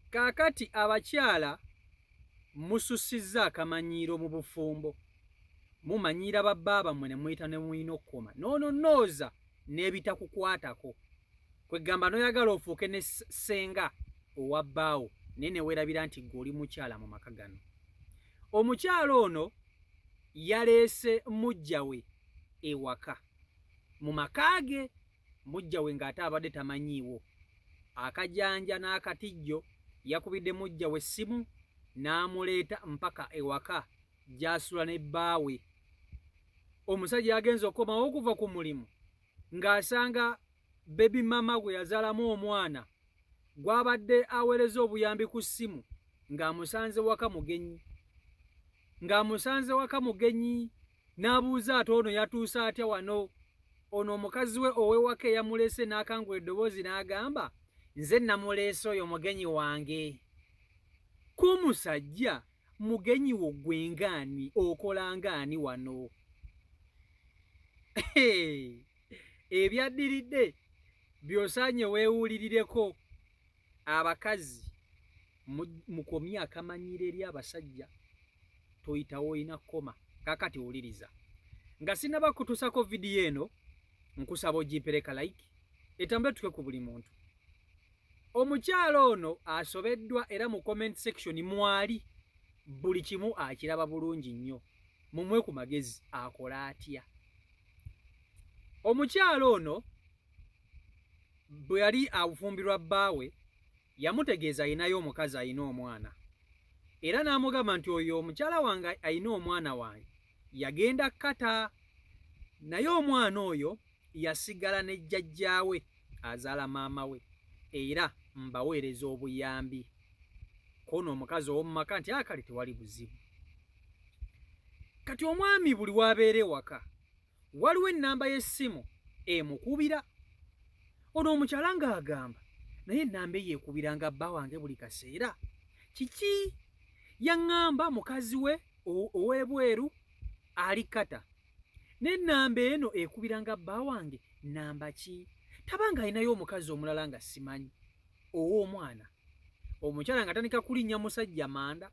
Kaakati abakyala mususizza akamanyiiro mu bufumbo. Mumanyiira babba bammwe ne muyita ne muyina okukoma n'ononooza n'ebitakukwatako. Kwegamba n'oyagala ofuuke ne ssenga owa bbaawo naye ne weerabira nti ggwe oli mukyala mu maka gano. Omukyala ono yaleese mujja we ewaka mu maka ge, mujja we ng'ate abadde tamanyiiwo. Akajanja n'akatijjo yakubidde mujja we essimu n'amuleeta mpaka ewaka gy'asula ne bbaawe. Omusajja yagenze okukomawo okuva ku mulimu ng'asanga bebi mama gwe yazaalamu omwana gw'abadde aweereza obuyambi ku ssimu ng'amusanze waka mugenyi. N'abuuza ate ono yatuuse atya wano? Ono omukazi we ow'ewaka eyamuleese n'akangula eddoboozi n'agamba, nze namuleese oyo mugenyi wange. Kumusajja mugenyi wo gwe ngaani, okola ngaani wano? Ebyaddiridde by'osaanye weewulirireko. Abakazi mukomye akamanyiiro eri abasajja, toyitawo olina kkoma. Kaakati wuliriza, nga sinaba kutusako vidiyo eno, nkusaba ogipereka like etambule tuke ku buli muntu. Omukyala ono asobeddwa era mu comment section mwali buli kimu akiraba bulungi nnyo. Mumwe ku magezi akola atya? Omukyala ono bwe yali afumbirwa bbaawe yamutegeeza ayinayo omukazi ayina omwana, era n'amugamba nti oyo omukyala wange ayina omwana wange yagenda kkata, naye omwana oyo yasigala ne jjajjaawe azaala maama we, era mbaweereza obuyambi. Kono omukazi ow'omu maka nti akali tewali buzibu. Kati omwami buli w'abeera ewaka waliwo ennamba y'essimu emukubira. Ono omukyala ng'agamba naye ennamba eyeekubiranga bba wange buli kaseera kiki? Yaŋŋamba mukazi we ow'ebweru ali kata, n'ennamba eno ekubiranga bba wange nnamba ki? Tabanga alinayo omukazi omulala nga simanyi ow'omwana. Omukyala ng'atandika kulinnya musajja manda,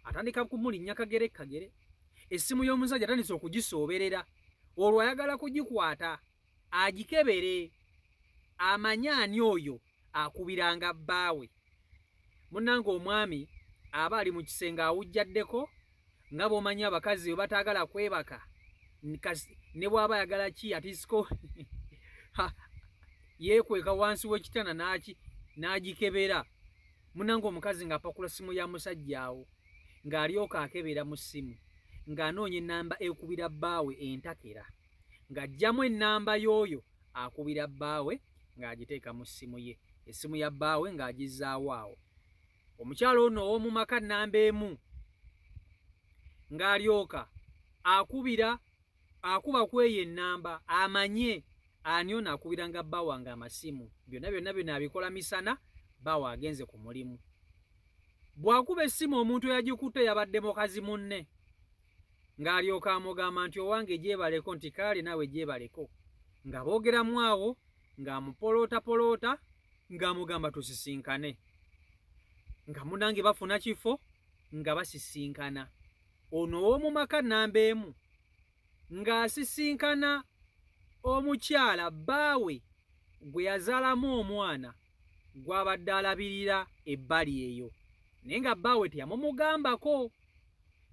atandika kumulinnya kagere kagere. Essimu y'omusajja atandise okugisooberera, olwo ayagala kugikwata agikebere amanye ani oyo akubiranga bbaawe. Munnange omwami aba ali mu kisenge awujjaddeko, nga bw'omanyi abakazi bwe bataagala kwebaka ne bw'aba ayagala ki atisiko yeekweka wansi w'ekitanda n'agikebera. Munnange omukazi ng'apakula ssimu ya musajja awo ng'alyoka akebera mu ssimu ng'anoonya ennamba ekubira bbaawe entakera, ng'aggyamu ennamba y'oyo akubira bbaawe ng'agiteeka mu ssimu ye, essimu ya bbaawe ng'agizzaawo awo. Omukyala ono ow'omu maka nnamba emu ng'alyoka akuba kweyo ennamba amanye ani ono akubiranga bba wange amasimu. Byonna abikola misana, bbaawe agenze ku mulimu. Bw'akuba essimu omuntu eyagikutte yabadde mukazi munne, ng'alyoka amugamba nti owange gyebaleko, nti kaale naawe gyebaleko, nga boogeramu awo ng'amupolootapoloota ng'amugamba tusisinkane. Nga munnange bafuna kifo nga basisinkana. Ono ow'omu maka nnamba emu ng'asisinkana omukyala bbaawe gwe yazaalamu omwana gw'abadde alabirira ebbali eyo, naye nga bbaawe teyamumugambako.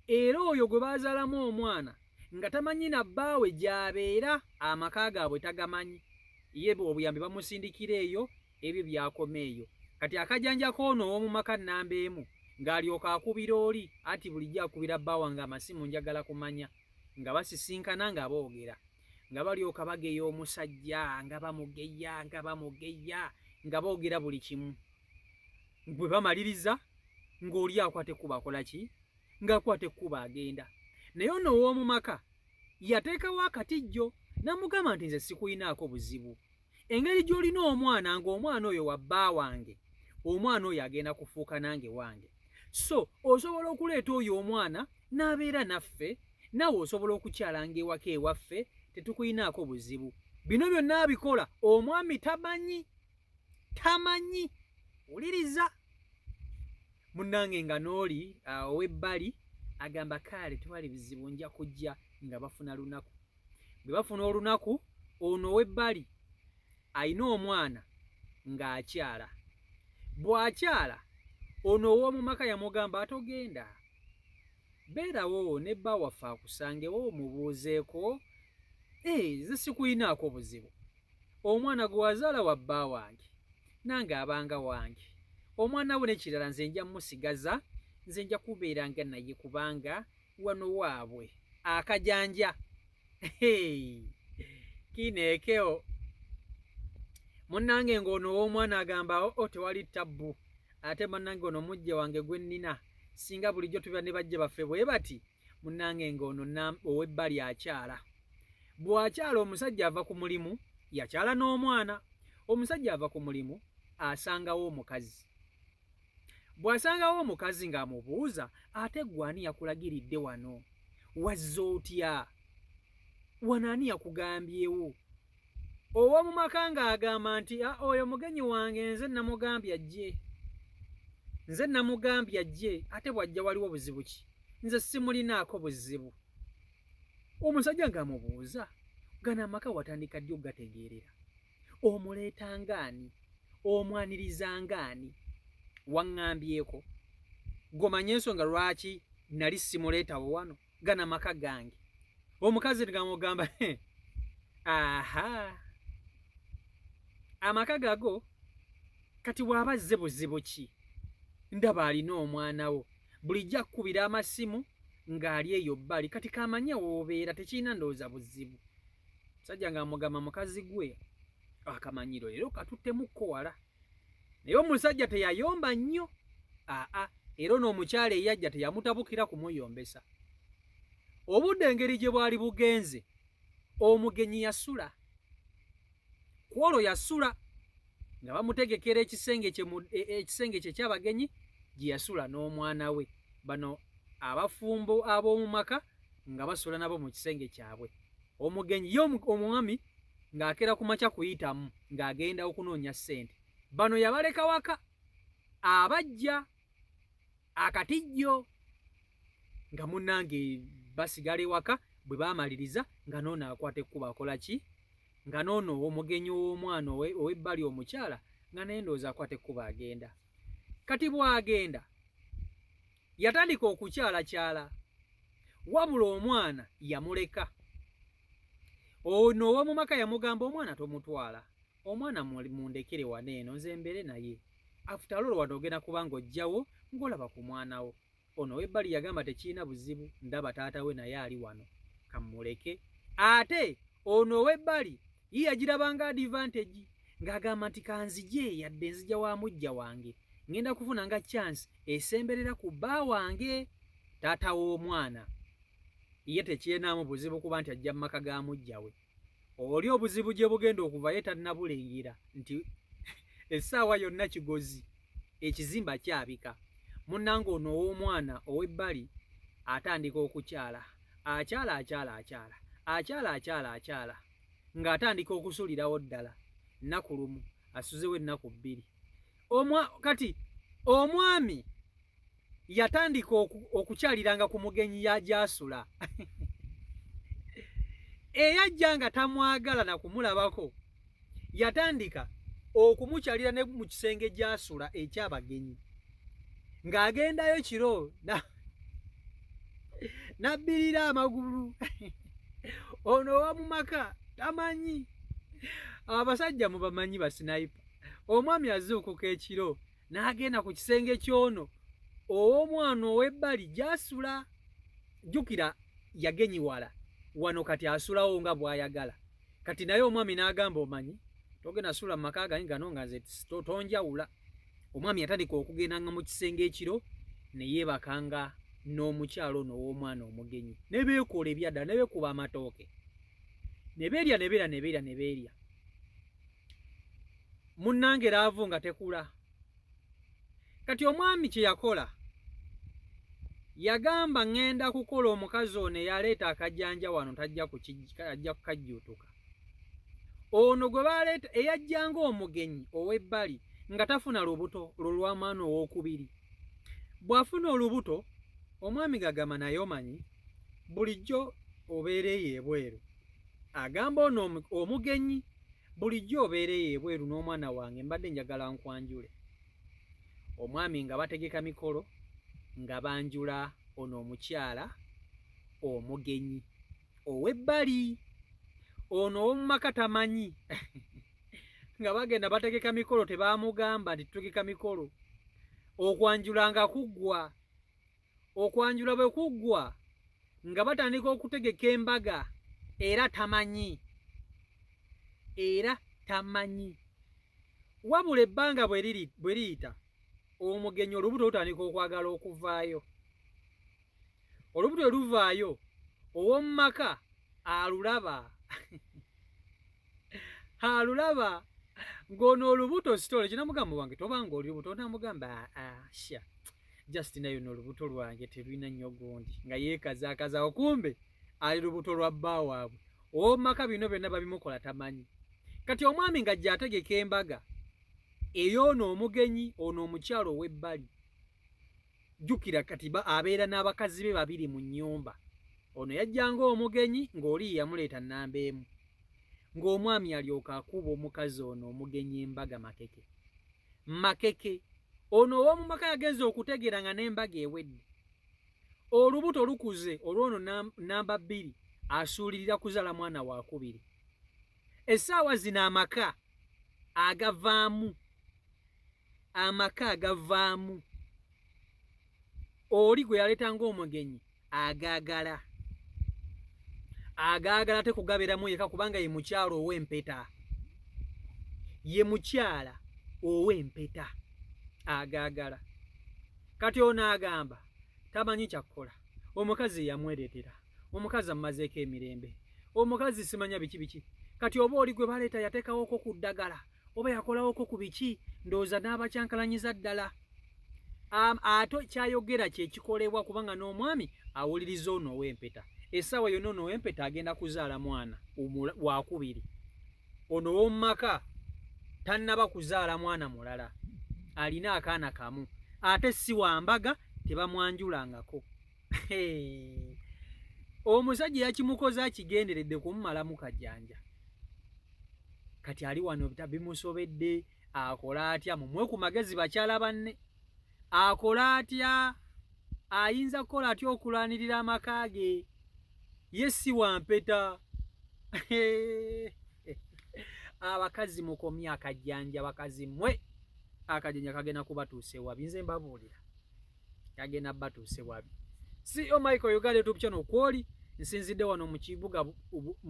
Era oyo gwe baazaalamu omwana nga tamanyi na bbaawe gy'abeera, amaka gaabwe tagamanyi, ye obuyambi bamusindikira eyo, ebyo byakoma eyo. Kati akajanja k'ono ow'omu maka nnamba emu ng'alyoka akubira oli, ati bulijjo akubira bba wange amasimu njagala kumanya, nga basisinkana nga boogera, nga balyoka bageya omusajja nga bamugeya nga boogera buli kimu. Bwe bamaliriza ng'oli akwata ekkuba akola ki? Ng'akwata ekkuba agenda. Naye ono ow'omu maka yateekawo akatijjo n'amugamba nti nze sikuyinaako buzibu. Engeri gy'olina omwana ng'omwana oyo wa bba wange, omwana oyo agenda kufuuka nange wange. So osobola okuleeta oyo omwana n'abeera naffe, naawe osobola okukyalanga ewaka ewaffe, tetukuyinaako buzibu. Bino byonna abikola omwami tamanyi. Wuliriza, munnange nga n'oli ow'ebbali agamba kale tewali bizibu nja kujja nga bafuna lunaku. Bwe bafuna olunaku, ono ow'ebbali ayina omwana ng'akyala. Bw'akyala, ono ow'omu maka yamugamba atogenda, beerawo ne bba waffe akusangewo omubuuzeeko, ze sikuyinaako buzibu. Omwana gwe wazaala wa bba wange nange abanga wange. Omwana we n'ekirala nze nja musigaza, nze nja kubeeranga naye kubanga wano waabwe akajanja kineekeo. Munnange ng'ono ow'omwana agamba tewali ttabbu, ate munnange ono mujja wange gwe nnina, singa bulijjo tuba ne bajja baffe bwe bati. Munnange ng'ono ow'ebbali akyala. Bw'akyala omusajja ava ku mulimu, yakyala n'omwana. Omusajja ava ku mulimu asangawo omukazi. Bw'asangawo omukazi ng'amubuuza, ate gwe ani yakulagiridde wano? Wazze otya? Wano ani yakugambyewo? Ow'omu maka ng'agamba nti oyo mugenyi wange nze namugambye ajje. Nze namugambye ajje, ate bw'ajja waliwo buzibu ki? Nze simulinaako buzibu. Omusajja ng'amubuuza, gano amaka watandika ddi okugategeerera? Omuleeta ngaani? Omwaniriza ngaani? Waŋŋambyeko? Gomanye ensonga lwaki nali simuleetawo wano? Gano amaka gange. Omukazi ng'amugamba aha, amaka gago kati bw'aba azze buzibu ki? Ndaba alina omwana wo, bulijjo akkubira amasimu ng'ali eyo bbali, kati kamanye w'obeera, tekirina ndowooza buzibu. Musajja ng'amugamba mukazi gwe akamanyiro leero katuttemu wala. Naye omusajja teyayomba nnyo, era n'omukyala eyajja teyamutabukira kumuyombesa. Obudde engeri gye bwali bugenze, omugenyi yasula. Kwolwo yasula nga bamutegekera ekisenge kye ky'abagenyi gye yasula n'omwana we. Bano abafumbo ab'omu maka nga basula nabo mu kisenge kyabwe. Omugenyi ye omwami ng'akera ku makya kuyitamu ng'agenda okunoonya ssente. Bano yabaleka waka, abajja akatijjo nga munnange basigala ewaka. Bwe baamaliriza nga noono akwata ekkubo akola ki? Nga noono omugenyi w'omwana ow'ebbali omukyala nga naye ndowooza akwata ekkubo agenda. Kati bw'agenda yatandika okukyalakyala, wabula omwana yamuleka. Ono ow'omu maka yamugamba omwana tomutwala, omwana mundekere wano eno nze mbeere naye. After all wano ogenda kuba ng'ojjawo ng'olaba ku mwana wo. Ono ow'ebbali yagamba tekirina buzibu, ndaba taata we naye ali wano, kamuleke. Ate ono ow'ebbali ye yagirabanga advantage ng'agamba nti kanzije yadde nzija wa mujja wange, ngenda kufuna nga chance esemberera ku bba wange. Taata w'omwana ye tekirinamu buzibu kuba nti ajja mu maka ga mujja we. Oli obuzibu gye bugenda okuva ye tannabulengira nti essaawa yonna kigozi, ekizimba kyabika. Munnange ono ow'omwana ow'ebbali atandika okukyala, akyala ng'atandika okusulirawo ddala. Nnaku lumu asuzewo ennaku bbiri. Kati omwami yatandika okukyaliranga ku mugenyi gy'asula. Eyajja nga tamwagala na kumulabako yatandika okumukyalira ne mu kisenge gy'asula eky'abagenyi. Ng'agendayo kiro nabbirira amagulu. Ono ow'omu maka tamanyi. Abasajja mubamanyi basinayipa. Omwami azuukuka ekiro n'agenda ku kisenge ky'ono ow'omwana ow'ebbali gy'asula. Jjukira yagenyiwala wano, kati asulawo nga bw'ayagala. Kati naye omwami n'agamba omanyi togenda sula mu maka gange gano nga nze tonjawula. Omwami yatandika okugenda nga mu kisenge ekiro ne yeebakanga n'omukyalo ono ow'omwana omugenyi, ne beekola ebyaddala, ne beekuba amatooke, ne beerya. Munnange laavu nga tekula. Kati omwami kye yakola, yagamba ŋŋenda kukola omukazi ono eyaleeta akajjanja wano tajja kukajjuutuka. Ono gwe baleeta eyajjanga omugenyi ow'ebbali nga tafuna lubuto lw'omwana ow'okubiri. bw'afuna olubuto omwami gagamba naye omanyi bulijjo obeereyo ebweru. Agamba ono omugenyi bulijjo obeereyo ebweru n'omwana wange mbadde njagala nkwanjule. Omwami nga bategeka mikolo nga banjula ono omukyala omugenyi ow'ebbali. Ono ow'omu maka tamanyi nga bagenda bategeka mikolo tebaamugamba nti tutegeka mikolo. Okwanjula nga kuggwa. Okwanjula bwe kuggwa nga batandika okutegeka embaga era tamanyi. Wabula ebbanga bwe liyita omugenyi olubuto lutandika okwagala okuvaayo. Olubuto lwe luvaayo ow'omu maka alulaba alulaba ng'ono olubuto sitole kinamugamba wange tobanga oli lubuto namugamba sha just nayo no olubuto lwange terulina nnyo gundi nga yeekazaakaza okumbe ali lubuto lwa bba waabwe. Ow'omu maka bino byonna babimukola tamanyi. Kati omwami nga ajja ategeka embaga ey'ono omugenyi ono omukyalo ow'ebbali. Jjukira kati abeera n'abakazi be babiri mu nnyumba. Ono yajjanga omugenyi ng'oli yamuleeta nnamba emu. Ng'omwami alyoka akuba omukazi ono omugenyi embaga makeke. Ono ow'omu maka yagenza okutegeera nga n'embaga ewedde. Olubuto lukuze olw'ono nnamba 2 asuulirira kuzaala mwana wa 2. Essaawa zino amaka agavaamu. Oli gwe yaleetanga omugenyi agaagala ate kugabeeramu yeka kubanga ye mukyala ow'empeta. Agaagala. Kati ono agamba tamanyi kyakkola. Omukazi yamwereetera. Omukazi amumazeeko emirembe. Omukazi simanya biki. Kati oba oli gwe baleeta yateekawoko ku ddagala oba yakolawoko ku biki ndowooza n'abakyankalanyiza ddala. Ate kyayogera kye kikolebwa kubanga n'omwami awuliriza ono ow'empeta. Essaawa yonna ono ow'empeta agenda kuzaala mwana wa 2. Ono ow'omu maka tannaba kuzaala mwana mulala. Alina akaana kamu. Ate si wambaga tebamwanjulangako. Omusajja yakimukoze akigenderedde kumumalamu kajjanja. Kati ali wano bimusobedde akola atya? Mumwe ku magezi bakyala banne. Akola atya? Ayinza kukola atya okulwanirira amaka ge? Ye si wampeta. Abakazi mukomye akajjanja bakazi mmwe. Akajjanja kagenda kubatuusa ewabi. Nze mbabuulira kagenda batuusa ewabi. CEO Michael Uganda YouTube channel kwoli nsinzidde wano mu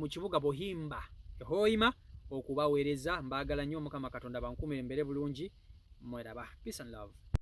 kibuga Buhimba Hoima okubaweereza. Mbaagala nnyo Mukama Katonda bankuumire mbere bulungi. Mweraba. Peace and love.